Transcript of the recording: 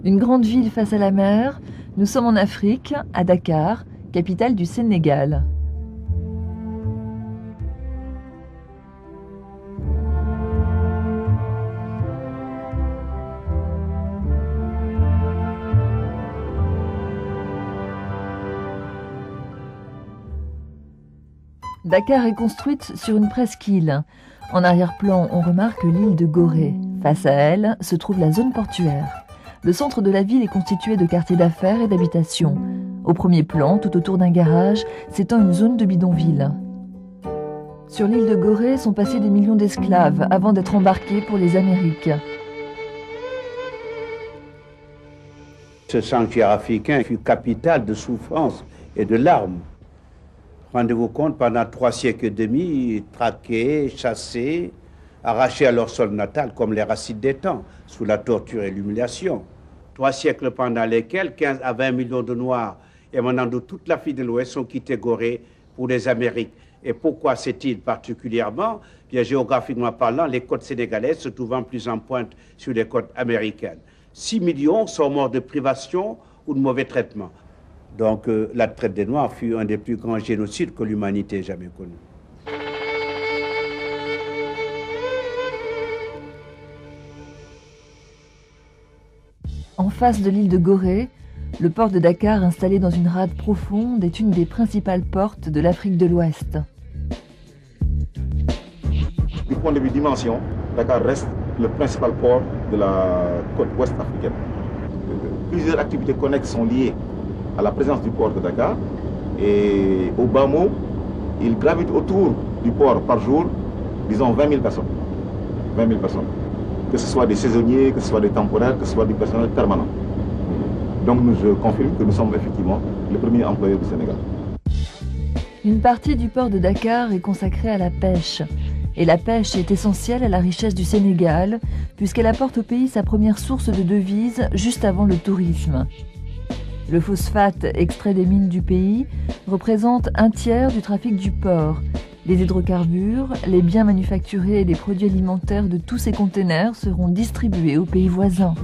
Une grande ville face à la mer, nous sommes en Afrique, à Dakar, capitale du Sénégal. Dakar est construite sur une presqu'île. En arrière-plan, on remarque l'île de Gorée. Face à elle se trouve la zone portuaire. Le centre de la ville est constitué de quartiers d'affaires et d'habitations. Au premier plan, tout autour d'un garage, s'étend une zone de bidonville. Sur l'île de Gorée sont passés des millions d'esclaves avant d'être embarqués pour les Amériques. Ce sanctuaire africain fut capital de souffrance et de larmes. Rendez-vous compte, pendant 3 siècles et demi, traqués, chassés, arrachés à leur sol natal comme les racines des temps, sous la torture et l'humiliation. 3 siècles pendant lesquels 15 à 20 millions de Noirs émanant de toute l'Afrique de l'Ouest sont quittés Gorée pour les Amériques. Et pourquoi cette île particulièrement? Bien, géographiquement parlant, les côtes sénégalaises se trouvant plus en pointe sur les côtes américaines. 6 millions sont morts de privation ou de mauvais traitements. Donc la traite des Noirs fut un des plus grands génocides que l'humanité ait jamais connu. En face de l'île de Gorée, le port de Dakar, installé dans une rade profonde, est une des principales portes de l'Afrique de l'Ouest. Du point de vue dimension, Dakar reste le principal port de la côte ouest africaine. Plusieurs activités connexes sont liées à la présence du port de Dakar, et au bas mot, il gravite autour du port par jour, disons 20 000 personnes. 20 000 personnes. Que ce soit des saisonniers, que ce soit des temporaires, que ce soit du personnel permanent. Donc je confirme que nous sommes effectivement le premier employeur du Sénégal. Une partie du port de Dakar est consacrée à la pêche. Et la pêche est essentielle à la richesse du Sénégal, puisqu'elle apporte au pays sa première source de devises juste avant le tourisme. Le phosphate extrait des mines du pays représente un tiers du trafic du port. Les hydrocarbures, les biens manufacturés et les produits alimentaires de tous ces containers seront distribués aux pays voisins.